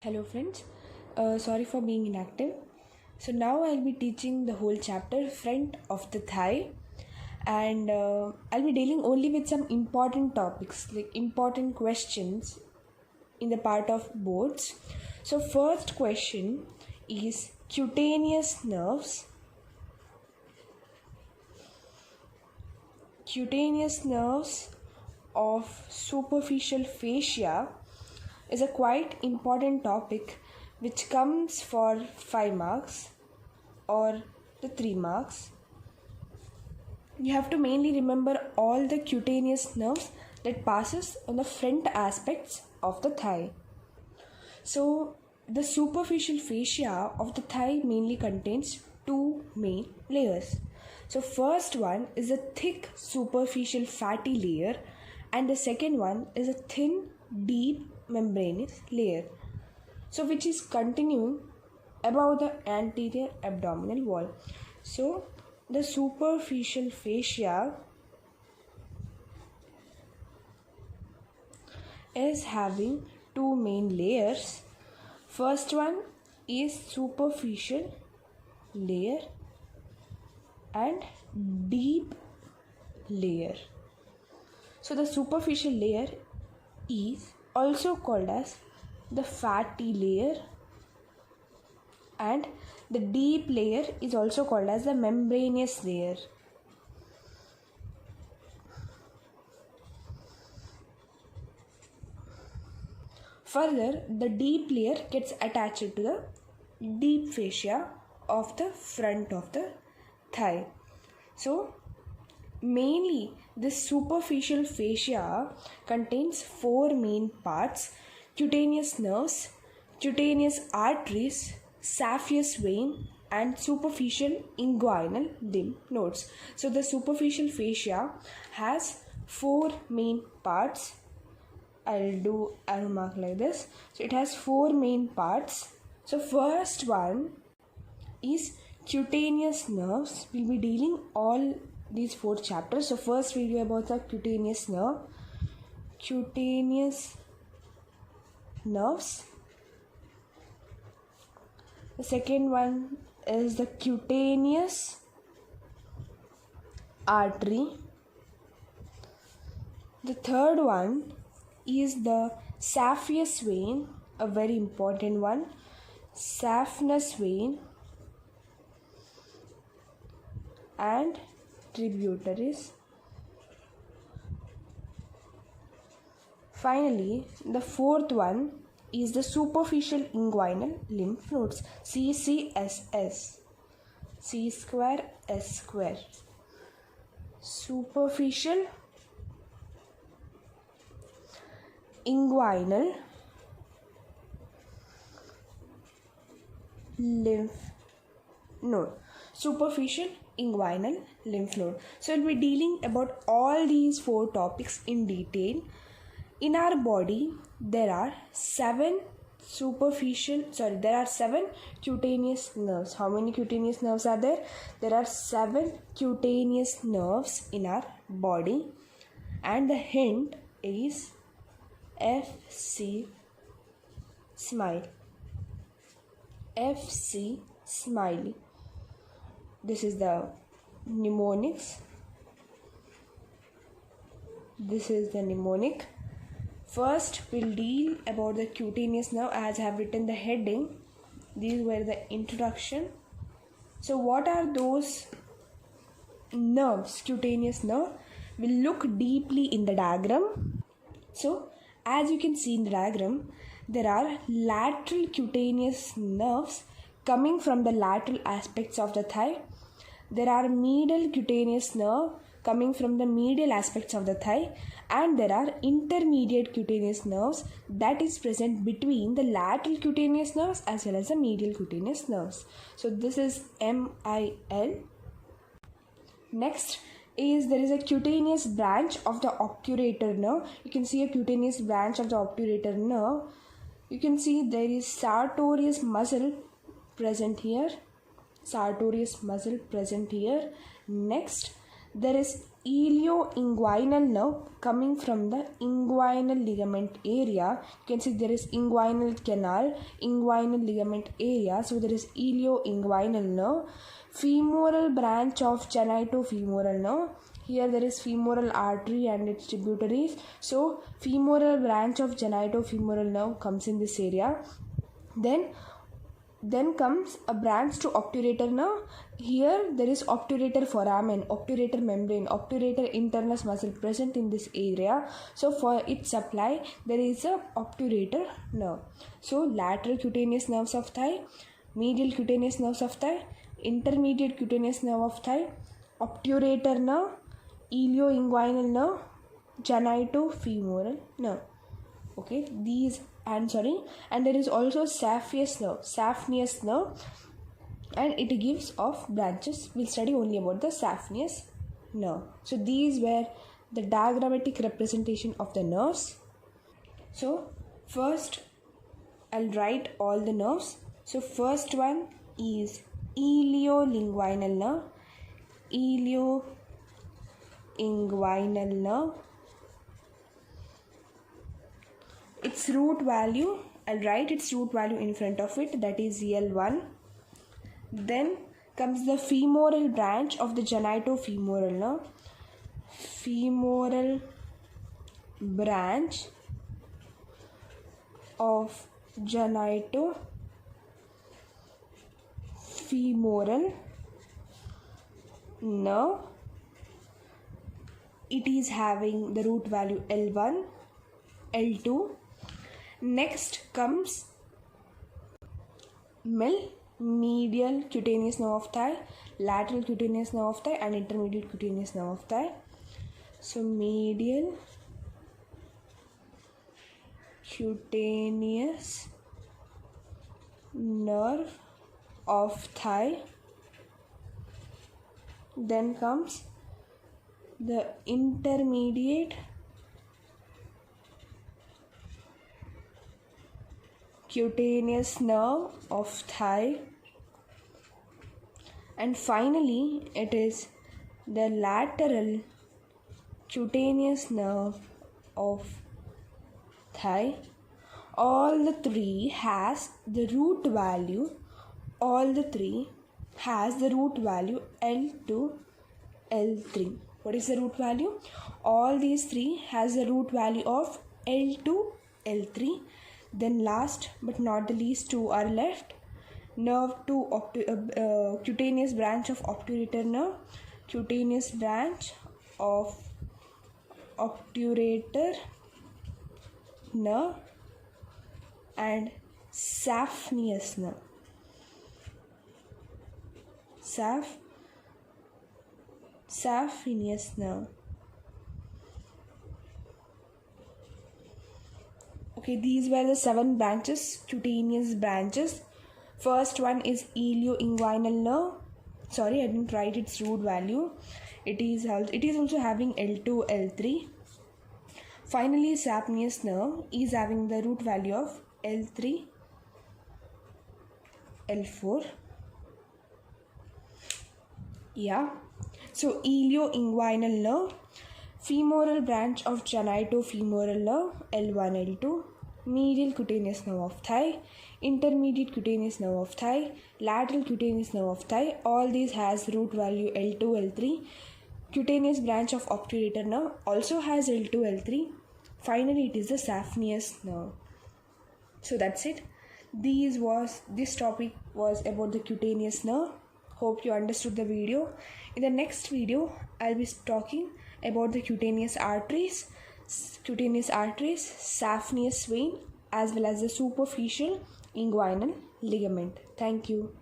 Hello friends, sorry for being inactive. So now I'll be teaching the whole chapter front of the thigh, and I'll be dealing only with some important topics like important questions in the part of boards. So first question is cutaneous nerves. Cutaneous nerves of superficial fascia is a quite important topic which comes for 5 marks or the 3 marks. You have to mainly remember all the cutaneous nerves that passes on the front aspects of the thigh. So the superficial fascia of the thigh mainly contains two main layers. So first one is a thick superficial fatty layer and the second one is a thin deep membranous layer, so which is continuing above the anterior abdominal wall. So the superficial fascia is having two main layers. First one is superficial layer and deep layer. So the superficial layer is also called as the fatty layer and the deep layer is also called as the membranous layer. Further, the deep layer gets attached to the deep fascia of the front of the thigh. So mainly this superficial fascia contains four main parts: cutaneous nerves, cutaneous arteries, saphenous vein and superficial inguinal lymph nodes. So the superficial fascia has four main parts. I'll do arrow mark like this. So it has four main parts. So first one is cutaneous nerves. We'll be dealing all these four chapters. So first video about the cutaneous nerve. Cutaneous nerves. The second one is the cutaneous artery. The third one is the saphenous vein, a very important one. Saphenous vein and tributaries. Finally, the fourth one is the superficial inguinal lymph nodes, CCSS, C square S square. Superficial inguinal lymph node. Superficial inguinal lymph node. So we'll be dealing about all these four topics in detail. In our body, there are seven cutaneous nerves. How many cutaneous nerves are there? There are 7 cutaneous nerves in our body, and the hint is FC smile. FC smiley. This is the mnemonics. This is the mnemonic. First, we'll deal about the cutaneous nerve as I have written the heading. These were the introduction. So what are those nerves, cutaneous nerve? We'll look deeply in the diagram. So as you can see in the diagram, there are lateral cutaneous nerves coming from the lateral aspects of the thigh. There are medial cutaneous nerve coming from the medial aspects of the thigh, and there are intermediate cutaneous nerves that is present between the lateral cutaneous nerves as well as the medial cutaneous nerves. So this is MIL. Next is there is a cutaneous branch of the obturator nerve. You can see a cutaneous branch of the obturator nerve. You can see there is sartorius muscle present here. Sartorius muscle present here. Next, there is ilioinguinal nerve coming from the inguinal ligament area. You can see there is inguinal canal, inguinal ligament area. So there is ilioinguinal nerve. Femoral branch of genitofemoral nerve. Here there is femoral artery and its tributaries. So femoral branch of genitofemoral nerve comes in this area. Then comes a branch to obturator nerve. Here there is obturator foramen, obturator membrane, obturator internus muscle present in this area. So for its supply there is a obturator nerve. So lateral cutaneous nerves of thigh, medial cutaneous nerves of thigh, intermediate cutaneous nerve of thigh, obturator nerve, ilioinguinal nerve, genitofemoral nerve. Okay, these and there is also saphenous nerve, and it gives off branches. We'll study only about the saphenous nerve. So these were the diagrammatic representation of the nerves. So first I'll write all the nerves. So first one is iliolinguinal nerve, ilioinguinal nerve. Its root value, I'll write its root value in front of it, that is L1. Then comes the femoral branch of the genitofemoral nerve. Femoral branch of genitofemoral nerve. It is having the root value L1, L2. Next comes medial cutaneous nerve of thigh, lateral cutaneous nerve of thigh, and intermediate cutaneous nerve of thigh. So medial cutaneous nerve of thigh. Then comes the intermediate cutaneous nerve of thigh, and finally it is the lateral cutaneous nerve of thigh. All the three has the root value L2, L3. What is the root value? All these three has the root value of L2, L3. Then last but not the least, two are left. Nerve to cutaneous branch of obturator nerve, cutaneous branch of obturator nerve, and saphenous nerve. Saphenous nerve. Okay, these were the 7 branches, cutaneous branches. First one is ilioinguinal nerve. Sorry, I didn't write its root value. It is also having L2, L3. Finally, saphenous nerve is having the root value of L3, L4. Yeah. So ilioinguinal nerve, femoral branch of genitofemoral nerve, L1, L2, medial cutaneous nerve of thigh, intermediate cutaneous nerve of thigh, lateral cutaneous nerve of thigh. All these has root value L2, L3. Cutaneous branch of obturator nerve also has L2, L3. Finally, it is the saphenous nerve. So that's it. This topic was about the cutaneous nerve. Hope you understood the video. In the next video, I'll be talking about the cutaneous arteries, saphenous vein, as well as the superficial inguinal ligament. Thank you.